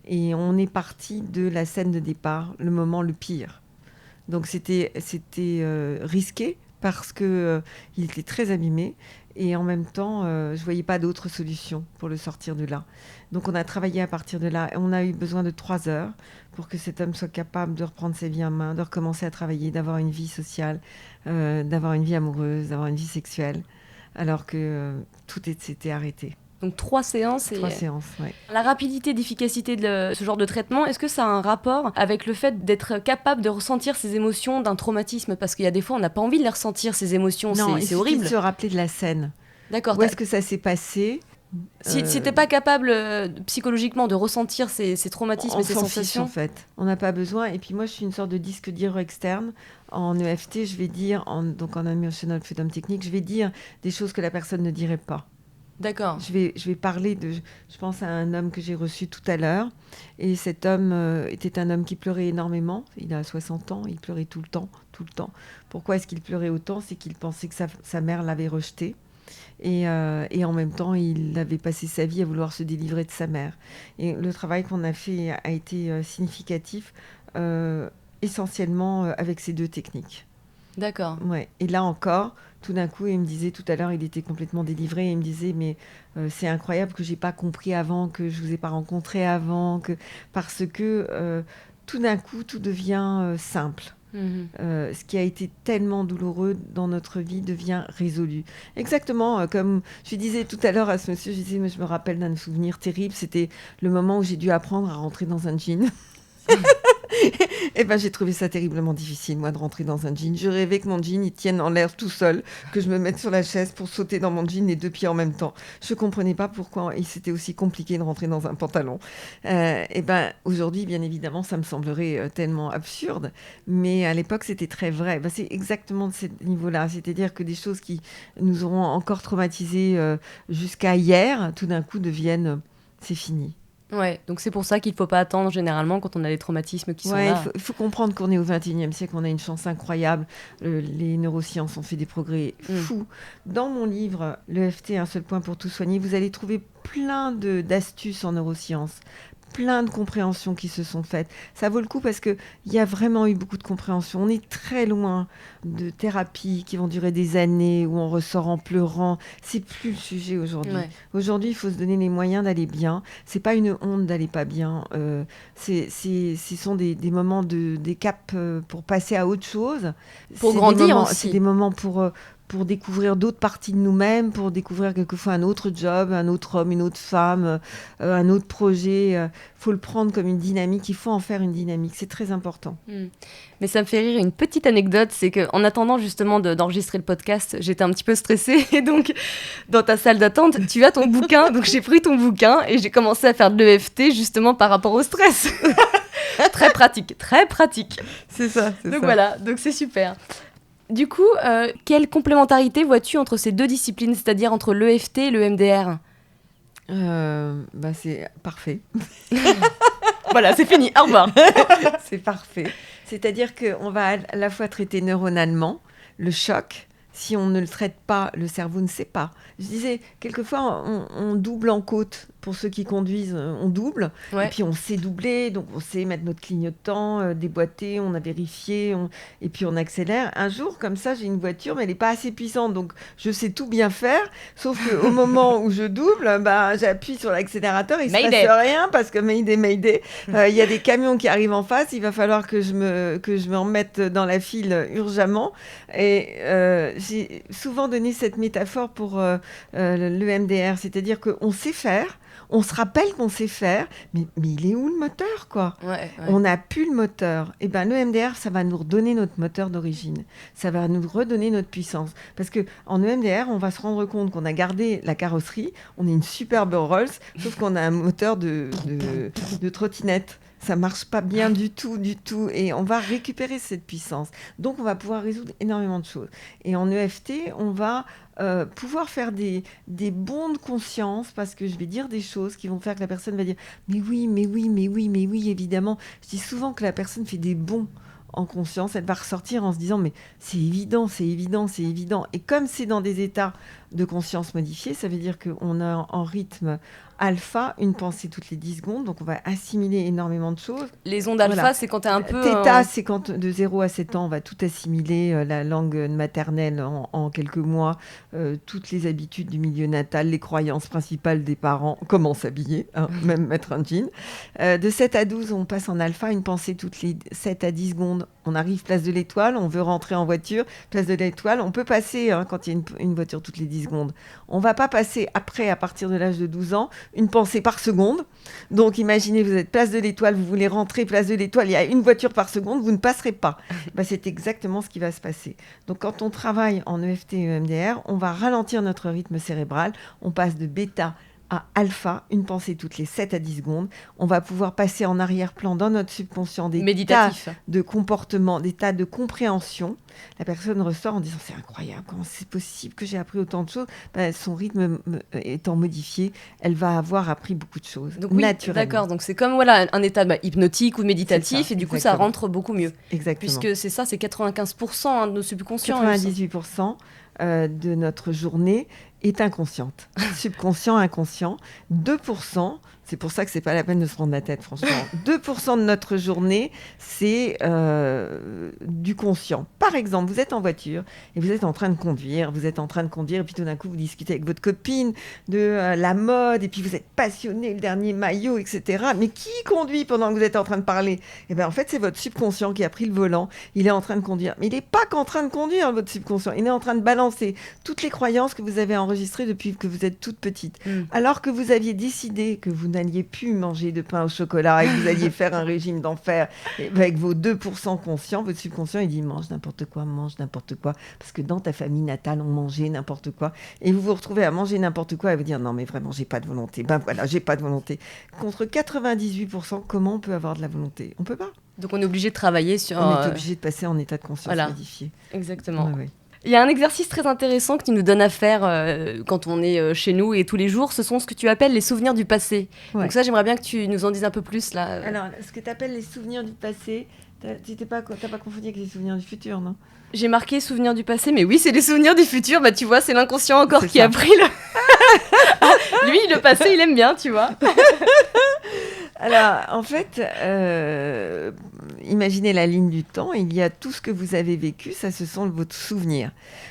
Et on est parti de la scène de départ, le moment le pire. Donc c'était risqué parce que il était très abîmé et en même temps, je voyais pas d'autre solution pour le sortir de là. Donc on a travaillé à partir de là. On a eu besoin de 3 heures pour que cet homme soit capable de reprendre sa vie en main, de recommencer à travailler, d'avoir une vie sociale, d'avoir une vie amoureuse, d'avoir une vie sexuelle, alors que s'était arrêté. Donc 3 séances. 3 séances, oui. La rapidité d'efficacité de ce genre de traitement, est-ce que ça a un rapport avec le fait d'être capable de ressentir ces émotions d'un traumatisme? Parce qu'il y a des fois, on n'a pas envie de les ressentir, ces émotions, non, c'est horrible. Il se rappeler de la scène. D'accord. Où est-ce que ça s'est passé? Si t'es pas capable psychologiquement de ressentir ces traumatismes et ces sensations, en fait, on n'a pas besoin. Et puis moi, je suis une sorte de disque dur externe. En EFT, je vais dire, donc en Emotional Freedom Technique, je vais dire des choses que la personne ne dirait pas. D'accord. Je vais parler je pense à un homme que j'ai reçu tout à l'heure. Et cet homme était un homme qui pleurait énormément. Il a 60 ans, il pleurait tout le temps, tout le temps. Pourquoi est-ce qu'il pleurait autant? C'est qu'il pensait que sa mère l'avait rejeté. Et en même temps, il avait passé sa vie à vouloir se délivrer de sa mère. Et le travail qu'on a fait a été significatif, essentiellement avec ces 2 techniques. D'accord. Ouais. Et là encore, tout d'un coup, il me disait, tout à l'heure, il était complètement délivré. Et il me disait, mais c'est incroyable que j'ai pas compris avant, que je vous ai pas rencontré avant, parce que tout d'un coup, tout devient simple. Ce qui a été tellement douloureux dans notre vie devient résolu. Exactement comme je disais tout à l'heure à ce monsieur, je disais, mais je me rappelle d'un souvenir terrible, c'était le moment où j'ai dû apprendre à rentrer dans un jean. Et ben j'ai trouvé ça terriblement difficile, moi, de rentrer dans un jean. Je rêvais que mon jean il tienne en l'air tout seul, que je me mette sur la chaise pour sauter dans mon jean les 2 pieds en même temps. Je comprenais pas pourquoi c'était aussi compliqué de rentrer dans un pantalon. Et ben aujourd'hui, bien évidemment, ça me semblerait tellement absurde, mais à l'époque c'était très vrai. Ben, c'est exactement de ce niveau-là, c'est-à-dire que des choses qui nous auront encore traumatisés jusqu'à hier, tout d'un coup deviennent c'est fini. Ouais, donc c'est pour ça qu'il ne faut pas attendre généralement quand on a des traumatismes qui sont là. Il faut comprendre qu'on est au XXIe siècle, on a une chance incroyable. Les neurosciences ont fait des progrès fous. Dans mon livre, l'EFT, un seul point pour tout soigner, vous allez trouver plein d'astuces en neurosciences, plein de compréhensions qui se sont faites. Ça vaut le coup parce qu'il y a vraiment eu beaucoup de compréhension. On est très loin de thérapies qui vont durer des années, où on ressort en pleurant. C'est plus le sujet aujourd'hui. Ouais. Aujourd'hui, il faut se donner les moyens d'aller bien. C'est pas une honte d'aller pas bien. Ce sont des moments, des caps pour passer à autre chose. Pour grandir aussi. C'est des moments pour découvrir d'autres parties de nous-mêmes, pour découvrir quelquefois un autre job, un autre homme, une autre femme, un autre projet. Il faut le prendre comme une dynamique, il faut en faire une dynamique, c'est très important. Mais ça me fait rire, une petite anecdote, c'est qu'en attendant justement d'enregistrer le podcast, j'étais un petit peu stressée, et donc dans ta salle d'attente, tu as ton bouquin, donc j'ai pris ton bouquin et j'ai commencé à faire de l'EFT justement par rapport au stress. Très pratique, très pratique. C'est ça. Donc voilà, donc c'est super. Du coup, quelle complémentarité vois-tu entre ces 2 disciplines, c'est-à-dire entre l'EFT et le MDR? C'est parfait. Voilà, c'est fini, au revoir. C'est parfait. C'est-à-dire qu'on va à la fois traiter neuronalement le choc. Si on ne le traite pas, le cerveau ne sait pas. Je disais, quelquefois, on double en côte. Pour ceux qui conduisent, on double. Ouais. Et puis, on sait doubler. Donc, on sait mettre notre clignotant, déboîter, on a vérifié. Et puis, on accélère. Un jour, comme ça, j'ai une voiture, mais elle n'est pas assez puissante. Donc, je sais tout bien faire. Sauf qu'au moment où je double, j'appuie sur l'accélérateur. Il ne se passe rien parce que Mayday. Il y a des camions qui arrivent en face. Il va falloir que je me remette dans la file urgemment. Et j'ai souvent donné cette métaphore pour le MDR. C'est-à-dire qu'on sait faire. On se rappelle qu'on sait faire, mais il est où le moteur, quoi ? Ouais. On n'a plus le moteur. Et ben le MDR, ça va nous redonner notre moteur d'origine. Ça va nous redonner notre puissance. Parce qu'en EMDR, on va se rendre compte qu'on a gardé la carrosserie, on est une superbe Rolls, sauf qu'on a un moteur de trottinette. Ça marche pas bien du tout. Et on va récupérer cette puissance. Donc, on va pouvoir résoudre énormément de choses. Et en EFT, on va pouvoir faire des bonds de conscience parce que je vais dire des choses qui vont faire que la personne va dire « mais oui, évidemment ». Je dis souvent que la personne fait des bonds en conscience, elle va ressortir en se disant « mais c'est évident ». Et comme c'est dans des états de conscience modifié. Ça veut dire qu'on a en rythme alpha une pensée toutes les 10 secondes, donc on va assimiler énormément de choses. Les ondes alpha, c'est quand tu es un peu... Theta, c'est quand de 0 à 7 ans, on va tout assimiler, la langue maternelle en quelques mois, toutes les habitudes du milieu natal, les croyances principales des parents, comment s'habiller, même mettre un jean. De 7 à 12, on passe en alpha, une pensée toutes les 7 à 10 secondes. On arrive place de l'Étoile, on veut rentrer en voiture, place de l'Étoile, on peut passer quand il y a une voiture toutes les 10 secondes. On ne va pas passer après, à partir de l'âge de 12 ans, une pensée par seconde. Donc imaginez, vous êtes place de l'Étoile, vous voulez rentrer place de l'Étoile, il y a une voiture par seconde, vous ne passerez pas. C'est exactement ce qui va se passer. Donc quand on travaille en EFT et EMDR, on va ralentir notre rythme cérébral, on passe de bêta à alpha, une pensée toutes les 7 à 10 secondes. On va pouvoir passer en arrière-plan dans notre subconscient des tas de comportements, des tas de compréhension. La personne ressort en disant « c'est incroyable, comment c'est possible que j'ai appris autant de choses ?» Son rythme étant modifié, elle va avoir appris beaucoup de choses, donc, oui, naturellement. D'accord, donc c'est comme un état hypnotique ou méditatif, et du coup ça rentre beaucoup mieux. Exactement. Puisque c'est 95% de nos subconscients. 98% de notre journée est inconsciente. Subconscient, inconscient. 2%, c'est pour ça que c'est pas la peine de se prendre la tête, franchement. 2% de notre journée, c'est du conscient. Par exemple, vous êtes en voiture et vous êtes en train de conduire, et puis tout d'un coup, vous discutez avec votre copine de la mode, et puis vous êtes passionné, le dernier maillot, etc. Mais qui conduit pendant que vous êtes en train de parler ? En fait, c'est votre subconscient qui a pris le volant, il est en train de conduire. Mais il n'est pas qu'en train de conduire, votre subconscient, il est en train de balancer toutes les croyances que vous avez enregistrées depuis que vous êtes toute petite. Alors que vous aviez décidé que vous n'alliez plus manger de pain au chocolat et que vous alliez faire un régime d'enfer avec vos 2% conscients, votre subconscient, il dit mange n'importe quoi, parce que dans ta famille natale, on mangeait n'importe quoi. Et vous vous retrouvez à manger n'importe quoi et vous dire non, mais vraiment, j'ai pas de volonté. Voilà, j'ai pas de volonté. Contre 98%, comment on peut avoir de la volonté ? On peut pas. Donc on est obligé de travailler sur... On est obligé de passer en état de conscience modifié. Exactement. Ouais. Il y a un exercice très intéressant que tu nous donnes à faire quand on est chez nous et tous les jours. Ce sont ce que tu appelles les souvenirs du passé. Ouais. Donc ça, j'aimerais bien que tu nous en dises un peu plus là. Alors, ce que tu appelles les souvenirs du passé, t'as pas confondu avec les souvenirs du futur, non ? J'ai marqué souvenirs du passé, mais oui, c'est les souvenirs du futur. Tu vois, c'est l'inconscient encore qui a pris le... Lui, le passé, il aime bien, tu vois. Alors, en fait, imaginez la ligne du temps. Il y a tout ce que vous avez vécu, ça, ce sont vos souvenirs.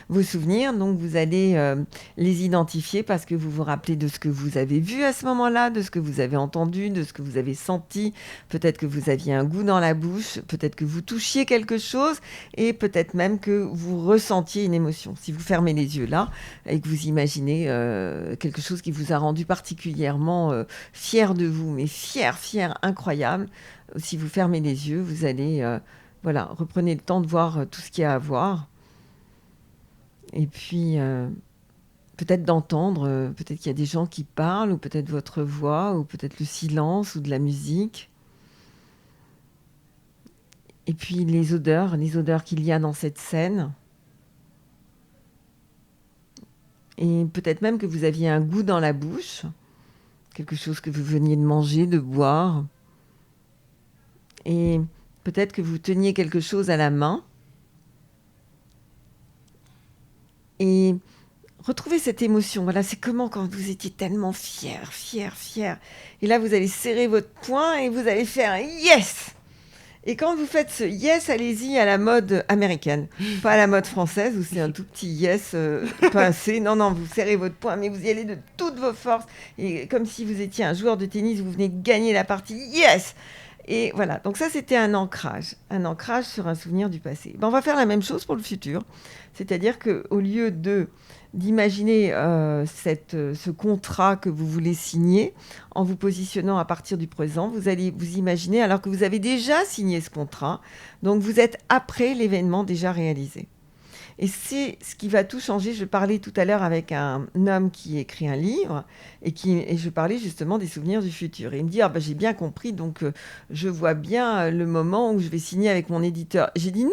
Vos souvenirs, donc, vous allez les identifier parce que vous vous rappelez de ce que vous avez vu à ce moment-là, de ce que vous avez entendu, de ce que vous avez senti. Peut-être que vous aviez un goût dans la bouche, peut-être que vous touchiez quelque chose et peut-être même que vous ressentiez une émotion. Si vous fermez les yeux là et que vous imaginez quelque chose qui vous a rendu particulièrement fier de vous, mais fier, incroyable. Si vous fermez les yeux, vous allez, reprenez le temps de voir tout ce qu'il y a à voir. Et puis, peut-être d'entendre, peut-être qu'il y a des gens qui parlent, ou peut-être votre voix, ou peut-être le silence, ou de la musique. Et puis les odeurs qu'il y a dans cette scène. Et peut-être même que vous aviez un goût dans la bouche, quelque chose que vous veniez de manger, de boire. Et peut-être que vous teniez quelque chose à la main. Et retrouvez cette émotion. Voilà, c'est comment quand vous étiez tellement fier. Et là, vous allez serrer votre poing et vous allez faire un yes. Et quand vous faites ce yes, allez-y à la mode américaine, pas à la mode française où c'est un tout petit yes pincé. Non, vous serrez votre poing, mais vous y allez de toutes vos forces. Et comme si vous étiez un joueur de tennis, vous venez de gagner la partie. Yes! Et voilà, donc ça, c'était un ancrage sur un souvenir du passé. On va faire la même chose pour le futur. C'est-à-dire qu'au lieu d'imaginer ce contrat que vous voulez signer, en vous positionnant à partir du présent, vous allez vous imaginer alors que vous avez déjà signé ce contrat. Donc, vous êtes après l'événement déjà réalisé. Et c'est ce qui va tout changer. Je parlais tout à l'heure avec un homme qui écrit un livre et je parlais justement des souvenirs du futur. Et il me dit, j'ai bien compris, donc je vois bien le moment où je vais signer avec mon éditeur. J'ai dit non,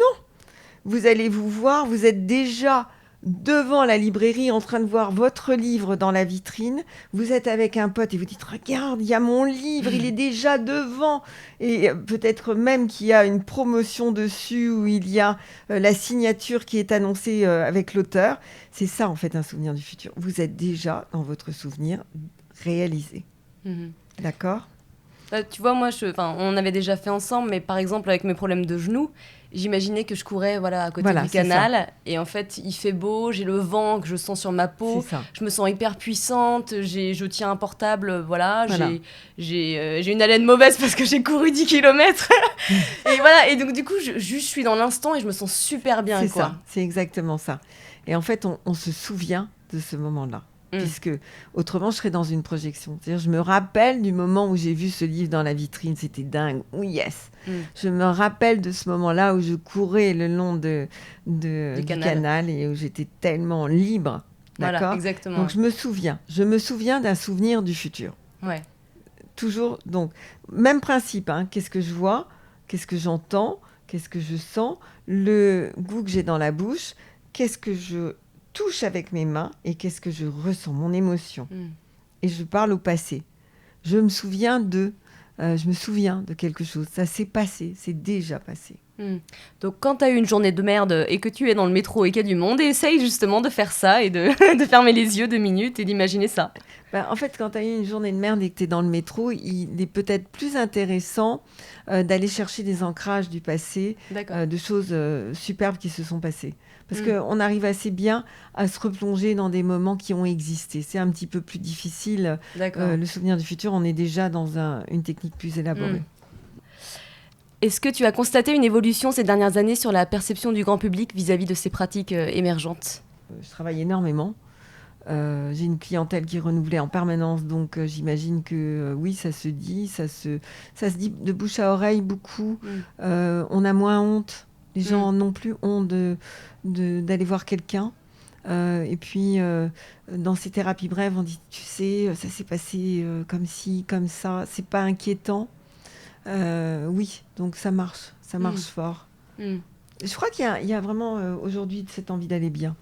vous allez vous voir, vous êtes déjà devant la librairie en train de voir votre livre dans la vitrine. Vous êtes avec un pote et vous dites « Regarde, il y a mon livre, il est déjà devant !» Et peut-être même qu'il y a une promotion dessus où il y a la signature qui est annoncée avec l'auteur. C'est ça, en fait, un souvenir du futur. Vous êtes déjà dans votre souvenir réalisé. D'accord ? Tu vois, moi, on avait déjà fait ensemble, mais par exemple, avec mes problèmes de genoux, j'imaginais que je courais à côté du canal. Et en fait, il fait beau, j'ai le vent que je sens sur ma peau. Je me sens hyper puissante, je tiens un portable, j'ai une haleine mauvaise parce que j'ai couru 10 km. Et voilà, et donc du coup, je suis dans l'instant et je me sens super bien. C'est ça, c'est exactement ça. Et en fait, on se souvient de ce moment-là. Puisque autrement, je serais dans une projection. C'est-à-dire, je me rappelle du moment où j'ai vu ce livre dans la vitrine, c'était dingue. Oui, yes. Je me rappelle de ce moment-là où je courais le long du canal et où j'étais tellement libre. D'accord ? Voilà, exactement. Donc, je me souviens d'un souvenir du futur. Ouais. Toujours, donc, même principe. Qu'est-ce que je vois ? Qu'est-ce que j'entends ? Qu'est-ce que je sens ? Le goût que j'ai dans la bouche ? Qu'est-ce que je touche avec mes mains et qu'est-ce que je ressens, mon émotion. Et je parle au passé. Je me souviens de quelque chose. Ça s'est passé, c'est déjà passé. Donc quand tu as eu une journée de merde et que tu es dans le métro et qu'il y a du monde, essaye justement de faire ça et de fermer les yeux 2 minutes et d'imaginer ça. En fait, quand tu as eu une journée de merde et que tu es dans le métro, il est peut-être plus intéressant d'aller chercher des ancrages du passé, de choses superbes qui se sont passées. Parce qu'on arrive assez bien à se replonger dans des moments qui ont existé. C'est un petit peu plus difficile. Le souvenir du futur, on est déjà dans une technique plus élaborée. Est-ce que tu as constaté une évolution ces dernières années sur la perception du grand public vis-à-vis de ces pratiques émergentes ? Je travaille énormément. J'ai une clientèle qui est renouvelée en permanence, donc j'imagine que oui, ça se dit de bouche à oreille beaucoup. On a moins honte. Les gens n'ont plus honte d'aller voir quelqu'un. Et puis, dans ces thérapies brèves, on dit, tu sais, ça s'est passé comme ci, comme ça. C'est pas inquiétant. Oui, donc ça marche fort. Je crois qu'il y a vraiment aujourd'hui cette envie d'aller bien.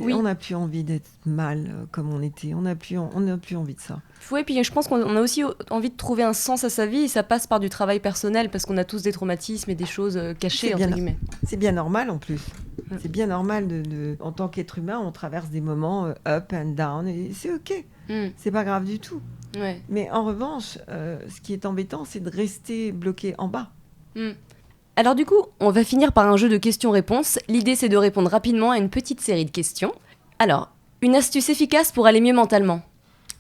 On n'a plus envie d'être mal comme on était. On n'a plus envie de ça. Oui, puis je pense qu'on a aussi envie de trouver un sens à sa vie et ça passe par du travail personnel parce qu'on a tous des traumatismes et des choses cachées, entre guillemets. C'est bien normal en plus. C'est bien normal en tant qu'être humain, on traverse des moments up and down et c'est ok. C'est pas grave du tout. Ouais. Mais en revanche, ce qui est embêtant, c'est de rester bloqué en bas. Alors du coup, on va finir par un jeu de questions-réponses. L'idée, c'est de répondre rapidement à une petite série de questions. Alors, une astuce efficace pour aller mieux mentalement ?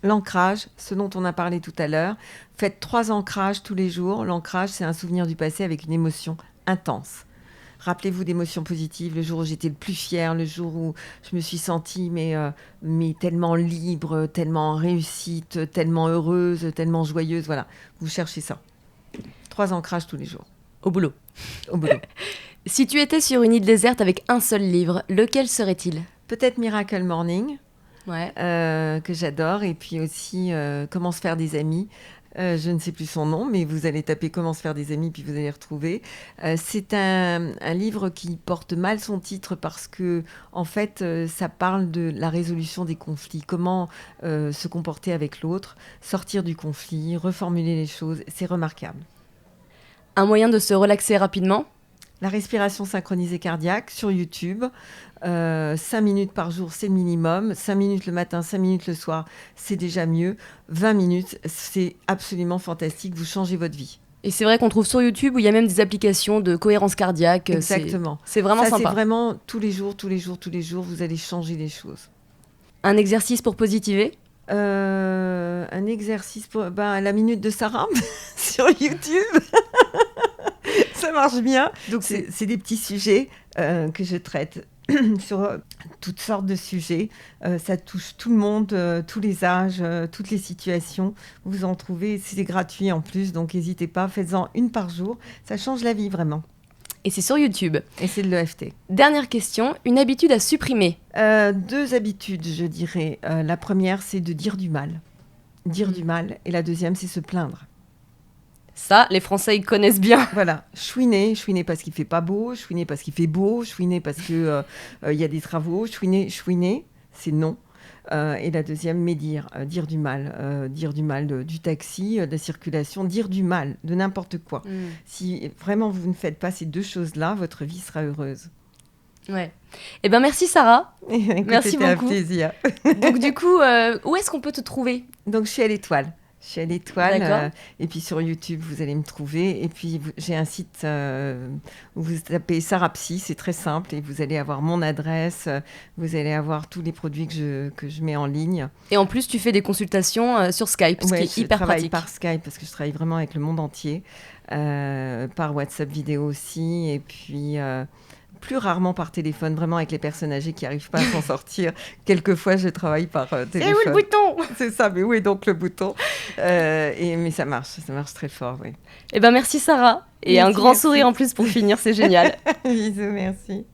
L'ancrage, ce dont on a parlé tout à l'heure. Faites 3 ancrages tous les jours. L'ancrage, c'est un souvenir du passé avec une émotion intense. Rappelez-vous d'émotions positives, le jour où j'étais le plus fière, le jour où je me suis sentie mais tellement libre, tellement en réussite, tellement heureuse, tellement joyeuse. Voilà, vous cherchez ça. 3 ancrages tous les jours. Au boulot. Au boulot. Si tu étais sur une île déserte avec un seul livre, lequel serait-il ? Peut-être Miracle Morning, ouais. Que j'adore. Et puis aussi Comment se faire des amis. Je ne sais plus son nom, mais vous allez taper Comment se faire des amis, puis vous allez retrouver. C'est un livre qui porte mal son titre parce que, en fait, ça parle de la résolution des conflits. Comment se comporter avec l'autre, sortir du conflit, reformuler les choses. C'est remarquable. Un moyen de se relaxer rapidement ? La respiration synchronisée cardiaque sur YouTube. 5 minutes par jour, c'est le minimum. 5 minutes le matin, 5 minutes le soir, c'est déjà mieux. 20 minutes, c'est absolument fantastique. Vous changez votre vie. Et c'est vrai qu'on trouve sur YouTube où il y a même des applications de cohérence cardiaque. Exactement. C'est vraiment ça, sympa. C'est vraiment tous les jours, vous allez changer les choses. Un exercice pour positiver ? Un exercice pour la minute de Sarah sur YouTube. Ça marche bien. Donc c'est des petits sujets que je traite sur toutes sortes de sujets. Ça touche tout le monde, tous les âges, toutes les situations. Vous en trouvez, c'est gratuit en plus, donc n'hésitez pas, faites-en une par jour. Ça change la vie vraiment. Et c'est sur YouTube. Et c'est de l'EFT. Dernière question, une habitude à supprimer ? 2 habitudes, je dirais. La première, c'est de dire du mal. Dire du mal. Et la deuxième, c'est se plaindre. Ça, les Français, ils connaissent bien. Voilà, chouiner parce qu'il fait pas beau, chouiner parce qu'il fait beau, chouiner parce que il y a des travaux, chouiner, c'est non. Et la deuxième, médire, dire du mal du taxi, de la circulation, dire du mal de n'importe quoi. Si vraiment vous ne faites pas ces deux choses-là, votre vie sera heureuse. Ouais. Eh ben merci Sarah. Écoutez, Merci beaucoup. Un plaisir. Donc du coup, où est-ce qu'on peut te trouver ? Donc je suis à l'Étoile. D'accord. Et puis sur YouTube, vous allez me trouver. Et puis j'ai un site où vous tapez Sarah Psy, c'est très simple. Et vous allez avoir mon adresse, vous allez avoir tous les produits que je mets en ligne. Et en plus, tu fais des consultations sur Skype, ce qui est hyper pratique. Je travaille par Skype parce que je travaille vraiment avec le monde entier. Par WhatsApp vidéo aussi. Et puis... plus rarement par téléphone, vraiment avec les personnes âgées qui n'arrivent pas à s'en sortir. Quelquefois, je travaille par téléphone. C'est où le bouton ? C'est ça, mais où est donc le bouton ? Mais ça marche très fort, oui. Eh ben merci Sarah. Et un grand sourire en plus pour finir, c'est génial. Bisous, merci.